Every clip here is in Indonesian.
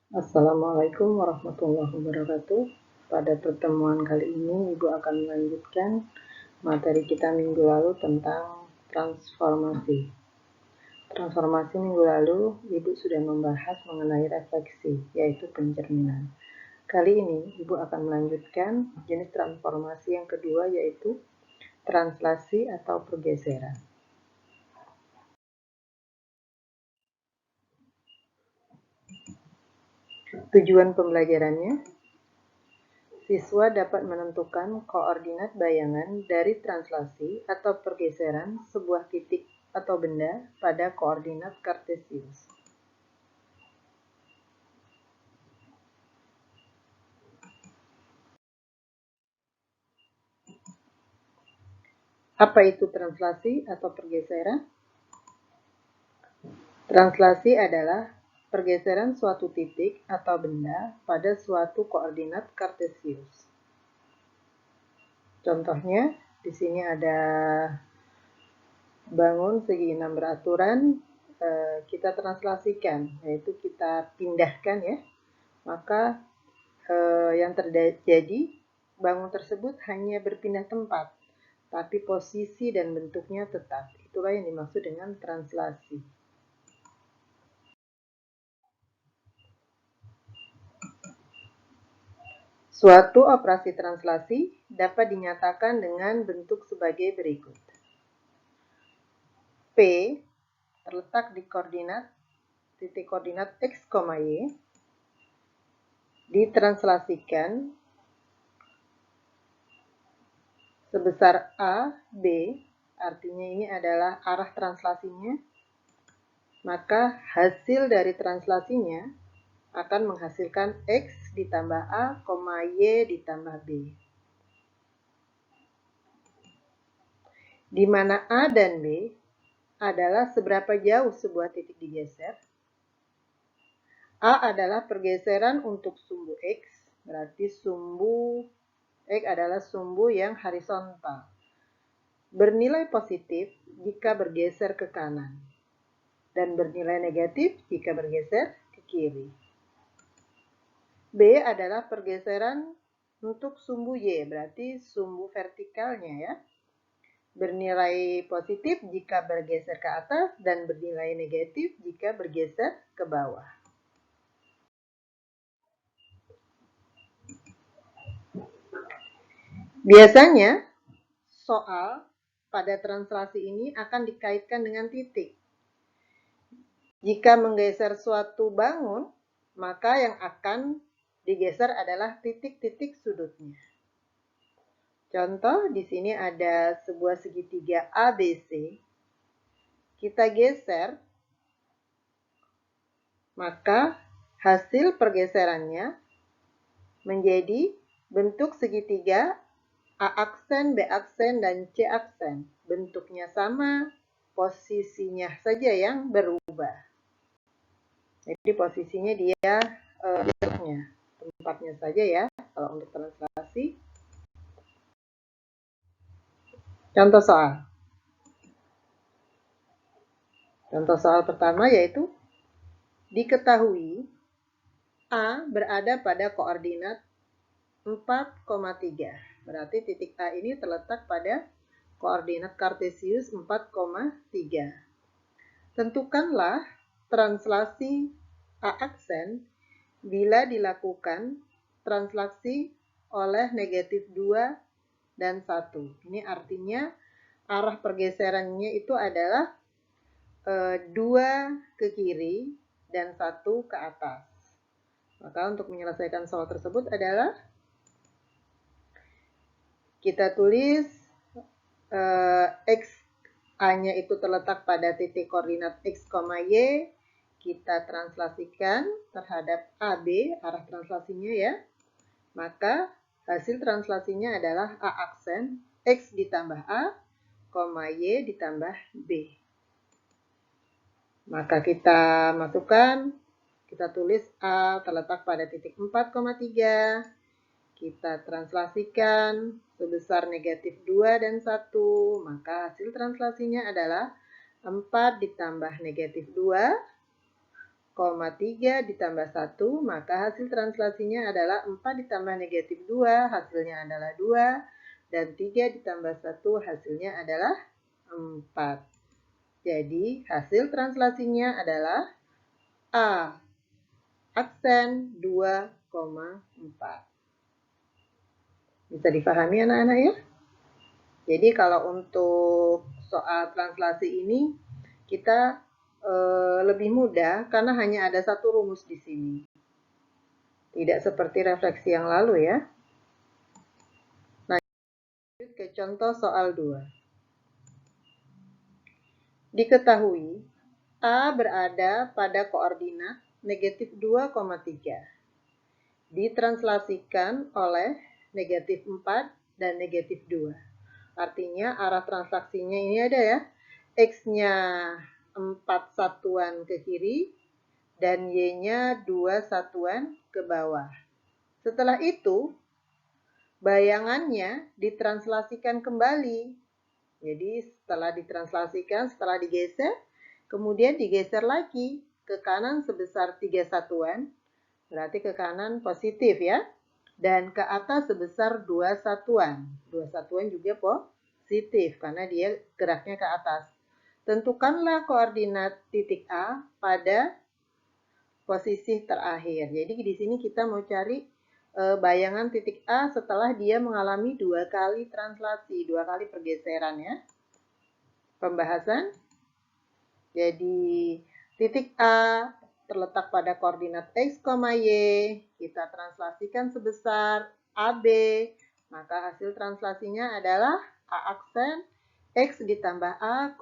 Assalamualaikum warahmatullahi wabarakatuh. Pada pertemuan kali ini, Ibu akan melanjutkan materi kita minggu lalu tentang transformasi. Transformasi minggu lalu, Ibu sudah membahas mengenai refleksi, yaitu pencerminan. Kali ini, Ibu akan melanjutkan jenis transformasi yang kedua, yaitu translasi atau pergeseran. Tujuan pembelajarannya, siswa dapat menentukan koordinat bayangan dari translasi atau pergeseran sebuah titik atau benda pada koordinat kartesius. Apa itu translasi atau pergeseran? Translasi adalah pergeseran suatu titik atau benda pada suatu koordinat kartesius. Contohnya, di sini ada bangun segi 6 beraturan, kita translasikan, yaitu kita pindahkan ya. Maka yang terjadi, bangun tersebut hanya berpindah tempat, tapi posisi dan bentuknya tetap. Itulah yang dimaksud dengan translasi. Suatu operasi translasi dapat dinyatakan dengan bentuk sebagai berikut. P terletak di titik koordinat X, Y, ditranslasikan sebesar A, B, artinya ini adalah arah translasinya, maka hasil dari translasinya akan menghasilkan X ditambah A, Y ditambah B. Di mana A dan B adalah seberapa jauh sebuah titik digeser. A adalah pergeseran untuk sumbu X, berarti sumbu X adalah sumbu yang horizontal. Bernilai positif jika bergeser ke kanan, dan bernilai negatif jika bergeser ke kiri. B adalah pergeseran untuk sumbu Y, berarti sumbu vertikalnya ya. Bernilai positif jika bergeser ke atas dan bernilai negatif jika bergeser ke bawah. Biasanya, soal pada translasi ini akan dikaitkan dengan titik. Jika menggeser suatu bangun, maka yang akan digeser adalah titik-titik sudutnya. Contoh, di sini ada sebuah segitiga ABC. Kita geser, maka hasil pergeserannya menjadi bentuk segitiga A aksen, B aksen, dan C aksen. Bentuknya sama, posisinya saja yang berubah. Jadi posisinya dia tempatnya saja ya, kalau untuk translasi. Contoh soal. Contoh soal pertama yaitu, diketahui A berada pada koordinat 4,3. Berarti titik A ini terletak pada koordinat kartesius 4,3. Tentukanlah translasi A aksen bila dilakukan translasi oleh negatif 2 dan 1. Ini artinya arah pergeserannya itu adalah 2 ke kiri dan 1 ke atas. Maka untuk menyelesaikan soal tersebut adalah kita tulis X A-nya itu terletak pada titik koordinat X, Y. Kita translasikan terhadap AB, arah translasinya ya. Maka hasil translasinya adalah A aksen X ditambah A, Y ditambah B. Maka kita masukkan, kita tulis A terletak pada titik 4,3. Kita translasikan sebesar negatif 2 dan 1. Maka hasil translasinya adalah 4 ditambah negatif 2, 3 ditambah 1, maka hasil translasinya adalah 4 ditambah negatif 2, hasilnya adalah 2, dan 3 ditambah 1, hasilnya adalah 4. Jadi, hasil translasinya adalah A, aksen 2,4. Bisa dipahami anak-anak ya? Jadi kalau untuk soal translasi ini, kita lebih mudah karena hanya ada satu rumus di sini. Tidak seperti refleksi yang lalu ya. Nah, lanjut ke contoh soal 2. Diketahui A berada pada koordinat negatif 2,3. Ditranslasikan oleh negatif 4 dan negatif 2. Artinya arah transaksinya ini ada ya. X-nya 4 satuan ke kiri dan Y-nya 2 satuan ke bawah. Setelah itu, bayangannya ditranslasikan kembali. Jadi setelah ditranslasikan, setelah digeser, kemudian digeser lagi ke kanan sebesar 3 satuan, berarti ke kanan positif ya. Dan ke atas sebesar 2 satuan. 2 satuan juga positif karena dia geraknya ke atas. Tentukanlah koordinat titik A pada posisi terakhir. Jadi di sini kita mau cari bayangan titik A setelah dia mengalami 2 kali translasi, 2 kali pergeseran ya. Pembahasan. Jadi titik A terletak pada koordinat X, Y. Kita translasikan sebesar AB. Maka hasil translasinya adalah A aksen X ditambah A,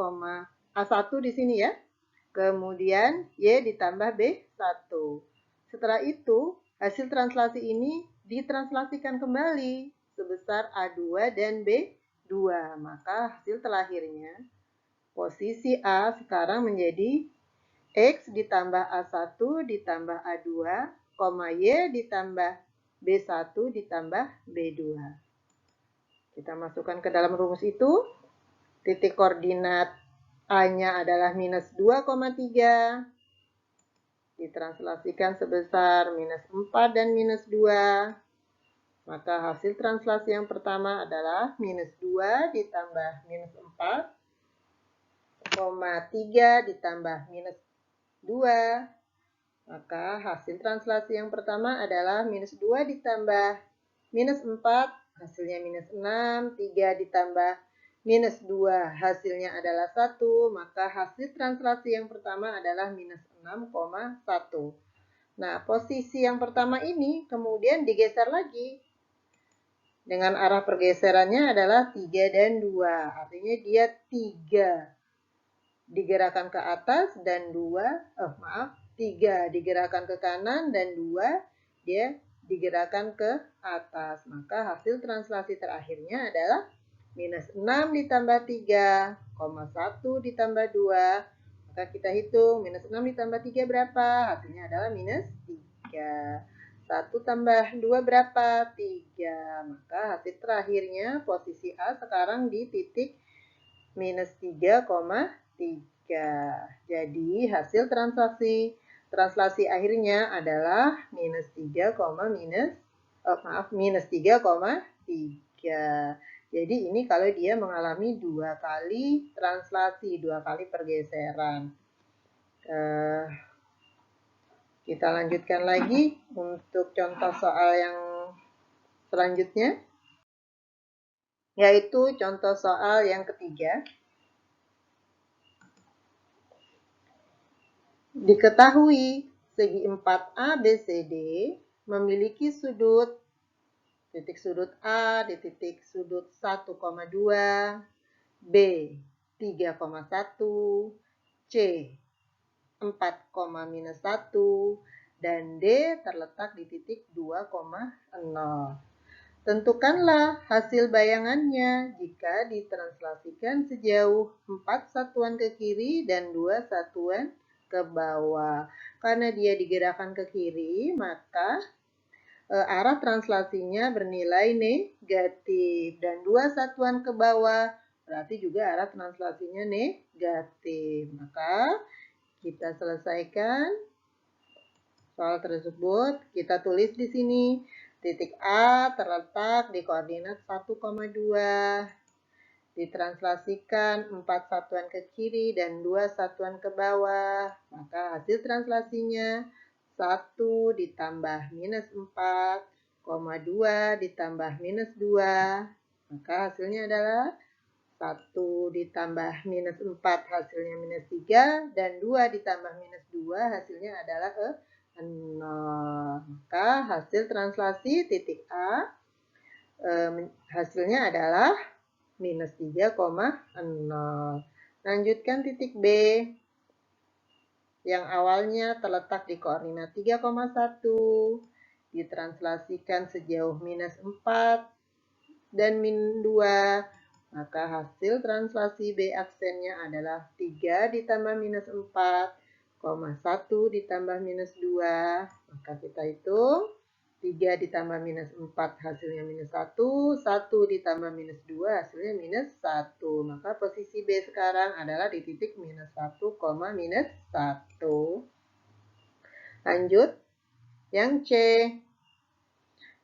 A1 di sini ya. Kemudian Y ditambah B1. Setelah itu, hasil translasi ini ditranslasikan kembali sebesar A2 dan B2. Maka hasil terakhirnya, posisi A sekarang menjadi X ditambah A1 ditambah A2, Y ditambah B1 ditambah B2. Kita masukkan ke dalam rumus itu. Titik koordinat A-nya adalah minus 2,3. Ditranslasikan sebesar minus 4 dan minus 2. Maka hasil translasi yang pertama adalah minus 2 ditambah minus 4, 3 ditambah minus 2. Maka hasil translasi yang pertama adalah minus 2 ditambah minus 4, hasilnya minus 6, 3 ditambah minus 2, hasilnya adalah 1, maka hasil translasi yang pertama adalah minus 6,1. Nah, posisi yang pertama ini kemudian digeser lagi. Dengan arah pergeserannya adalah 3 dan 2, artinya dia 3 digerakkan ke atas dan 3 digerakkan ke kanan dan 2 dia digerakkan ke atas. Maka hasil translasi terakhirnya adalah minus 6 ditambah 3, 1 ditambah 2. Maka kita hitung minus 6 ditambah 3 berapa? Hasilnya adalah minus 3. 1 tambah 2 berapa? 3. Maka hasil terakhirnya posisi A sekarang di titik minus 3,3. Jadi hasil translasi akhirnya adalah minus 3,3. Jadi ini kalau dia mengalami 2 kali translasi, 2 kali pergeseran. Kita lanjutkan lagi untuk contoh soal yang selanjutnya, yaitu contoh soal yang ketiga. Diketahui segi 4A, B, C, D memiliki sudut titik sudut A di titik sudut 1,2, B 3,1, C 4, minus 1, dan D terletak di titik 2,0. Tentukanlah hasil bayangannya jika ditranslasikan sejauh 4 satuan ke kiri dan 2 satuan ke bawah. Karena dia digerakkan ke kiri, maka arah translasinya bernilai negatif. Dan 2 satuan ke bawah berarti juga arah translasinya negatif. Maka kita selesaikan soal tersebut kita tulis di sini. Titik A terletak di koordinat 1,2. Ditranslasikan 4 satuan ke kiri dan 2 satuan ke bawah. Maka hasil translasinya 1 ditambah minus 4, 2 ditambah minus 2. Maka hasilnya adalah 1 ditambah minus 4 hasilnya minus 3. Dan 2 ditambah minus 2 hasilnya adalah 0. Maka hasil translasi titik A hasilnya adalah minus 3,0. Lanjutkan titik B yang awalnya terletak di koordinat 3,1 ditranslasikan sejauh minus 4 dan min 2. Maka hasil translasi B aksennya adalah 3 ditambah minus 4, 1 ditambah minus 2. Maka kita hitung 3 ditambah minus 4 hasilnya minus 1, 1 ditambah minus 2 hasilnya minus 1. Maka posisi B sekarang adalah di titik minus 1, minus 1. Lanjut, yang C.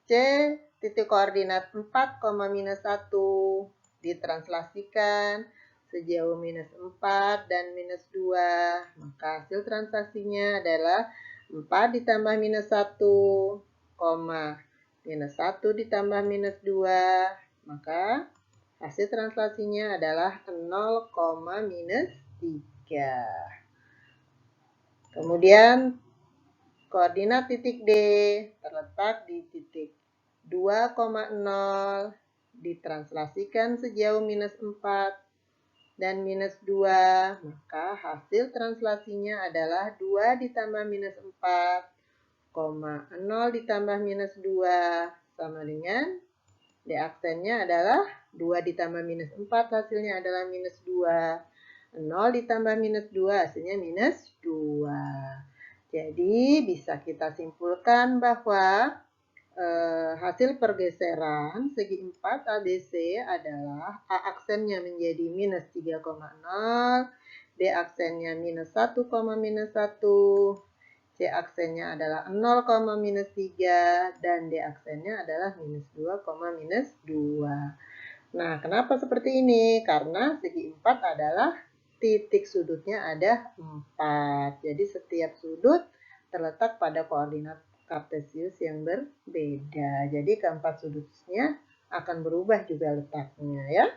C titik koordinat 4, minus 1 ditranslasikan sejauh minus 4 dan minus 2. Maka hasil transaksinya adalah 4 ditambah minus 1, minus 1 ditambah minus 2. Maka hasil translasinya adalah 0, minus 3. Kemudian koordinat titik D terletak di titik 2,0 ditranslasikan sejauh minus 4 dan minus 2. Maka hasil translasinya adalah 2 ditambah minus 4, 0 ditambah minus 2 sama dengan D aksennya adalah 2 ditambah minus 4 hasilnya adalah minus 2. 0 ditambah minus 2 hasilnya minus 2. Jadi bisa kita simpulkan bahwa hasil pergeseran segi 4 ABC adalah A aksennya menjadi minus 3,0, B aksennya minus 1, minus 1, C aksennya adalah 0, minus 3, dan D aksennya adalah minus 2, minus 2. Nah, kenapa seperti ini? Karena segi 4 adalah titik sudutnya ada 4. Jadi setiap sudut terletak pada koordinat kartesius yang berbeda. Jadi keempat sudutnya akan berubah juga letaknya ya.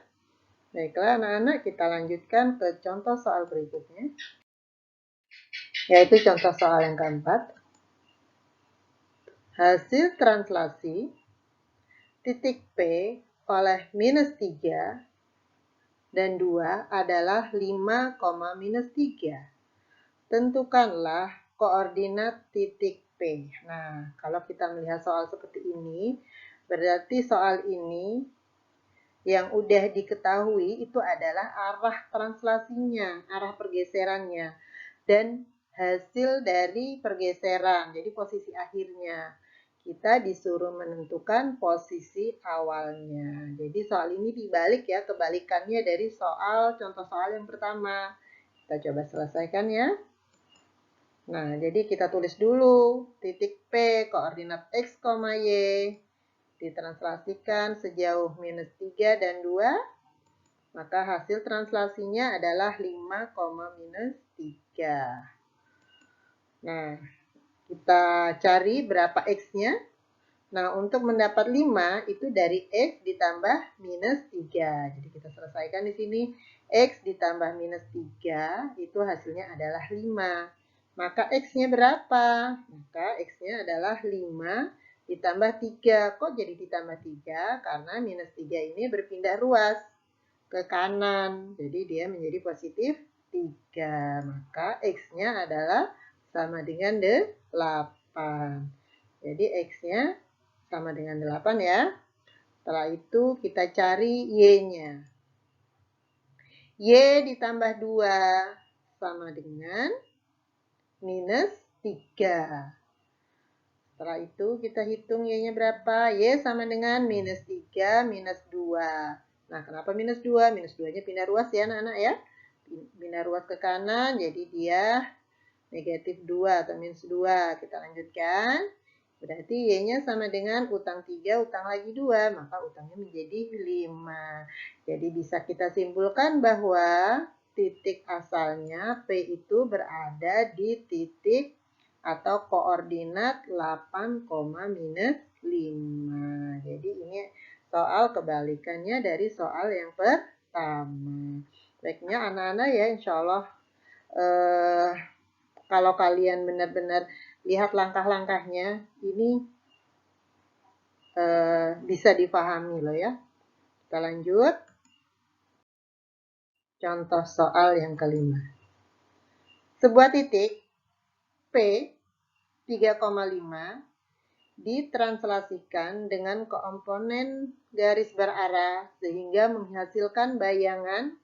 Baiklah anak-anak, kita lanjutkan ke contoh soal berikutnya. Yaitu contoh soal yang keempat. Hasil translasi titik P oleh minus 3 dan 2 adalah 5, minus 3. Tentukanlah koordinat titik P. Nah, kalau kita melihat soal seperti ini, berarti soal ini yang udah diketahui itu adalah arah translasinya, arah pergeserannya, dan hasil dari pergeseran, jadi posisi akhirnya. Kita disuruh menentukan posisi awalnya. Jadi soal ini dibalik ya, kebalikannya dari contoh soal yang pertama. Kita coba selesaikan ya. Nah, jadi kita tulis dulu titik P koordinat X, Y ditranslasikan sejauh minus 3 dan 2. Maka hasil translasinya adalah 5, minus 3. Nah, kita cari berapa X-nya. Nah, untuk mendapat 5 itu dari X ditambah minus 3. Jadi kita selesaikan di sini. X ditambah minus 3 itu hasilnya adalah 5. Maka X-nya berapa? Maka X-nya adalah 5 ditambah 3. Kok jadi ditambah 3? Karena minus 3 ini berpindah ruas ke kanan. Jadi dia menjadi positif 3. Maka X-nya adalah sama dengan 8. Jadi X-nya sama dengan 8 ya. Setelah itu kita cari Y-nya. Y ditambah 2 sama dengan minus 3. Setelah itu kita hitung Y-nya berapa. Y sama dengan minus 3 minus 2. Nah, kenapa minus 2? Minus 2-nya pindah ruas ya anak-anak ya. Pindah ruas ke kanan, jadi dia negatif 2 atau minus 2. Kita lanjutkan. Berarti Y-nya sama dengan utang 3, utang lagi 2, maka utangnya menjadi 5. Jadi bisa kita simpulkan bahwa titik asalnya P itu berada di titik atau koordinat 8, minus 5. Jadi ini soal kebalikannya dari soal yang pertama. Baiknya anak-anak ya, insya Allah kalau kalian benar-benar lihat langkah-langkahnya, ini bisa dipahami loh ya. Kita lanjut. Contoh soal yang kelima. Sebuah titik P 3,5 ditranslasikan dengan komponen garis berarah sehingga menghasilkan bayangan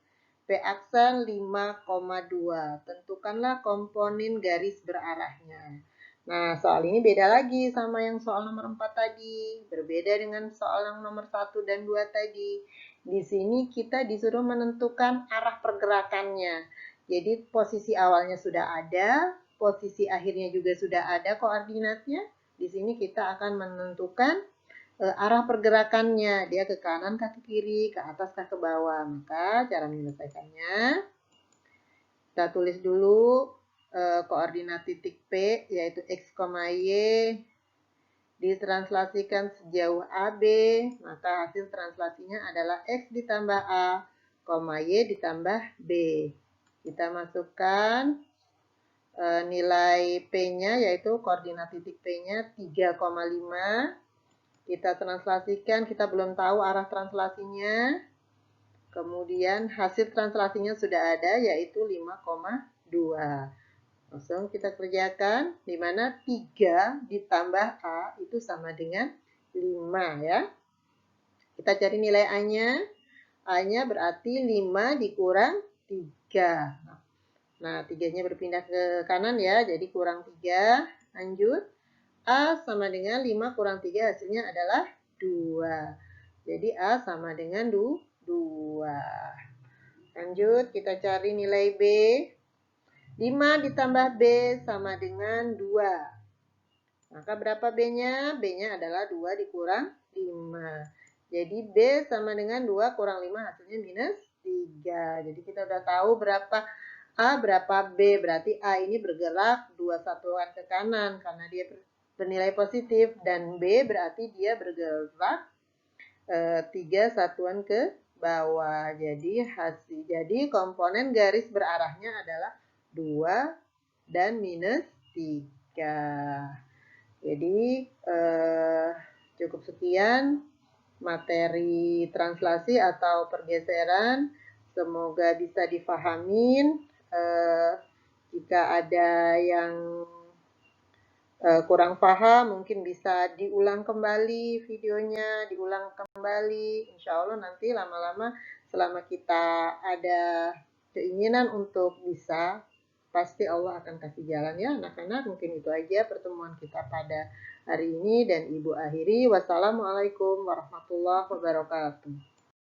P aksen 5,2. Tentukanlah komponen garis berarahnya. Nah, soal ini beda lagi sama yang soal nomor 4 tadi. Berbeda dengan soal yang nomor 1 dan 2 tadi. Di sini kita disuruh menentukan arah pergerakannya. Jadi posisi awalnya sudah ada, posisi akhirnya juga sudah ada koordinatnya. Di sini kita akan menentukan arah pergerakannya, dia ke kanan kah ke kiri, ke atas kah ke bawah. Maka cara menyelesaikannya, kita tulis dulu koordinat titik P, yaitu X, Y, ditranslasikan sejauh AB, maka hasil translasinya adalah X ditambah A, Y ditambah B. Kita masukkan nilai P-nya, yaitu koordinat titik P-nya 3,5. Kita translasikan, kita belum tahu arah translasinya. Kemudian hasil translasinya sudah ada, yaitu 5,2. Langsung kita kerjakan, di mana 3 ditambah A itu sama dengan 5 ya. Kita cari nilai A-nya. A-nya berarti 5 dikurang 3. Nah, 3-nya berpindah ke kanan ya, jadi kurang 3. Lanjut. A sama dengan 5 kurang 3 hasilnya adalah 2. Jadi A sama dengan 2. Lanjut, kita cari nilai B. 5 ditambah B sama dengan 2. Maka berapa B-nya? B-nya adalah 2 dikurang 5. Jadi B sama dengan 2 kurang 5 hasilnya minus 3. Jadi kita udah tahu berapa A, berapa B. Berarti A ini bergerak 2 satuan ke kanan karena dia bernilai positif. Dan B berarti dia bergerak 3 satuan ke bawah. Jadi komponen garis berarahnya adalah 2 dan minus 3. Jadi cukup sekian materi translasi atau pergeseran. Semoga bisa dipahamin. Jika ada yang kurang paham, mungkin bisa diulang kembali videonya, diulang kembali. Insya Allah nanti lama-lama selama kita ada keinginan untuk bisa, pasti Allah akan kasih jalan ya anak-anak. Mungkin itu aja pertemuan kita pada hari ini dan Ibu akhiri. Wassalamualaikum warahmatullahi wabarakatuh.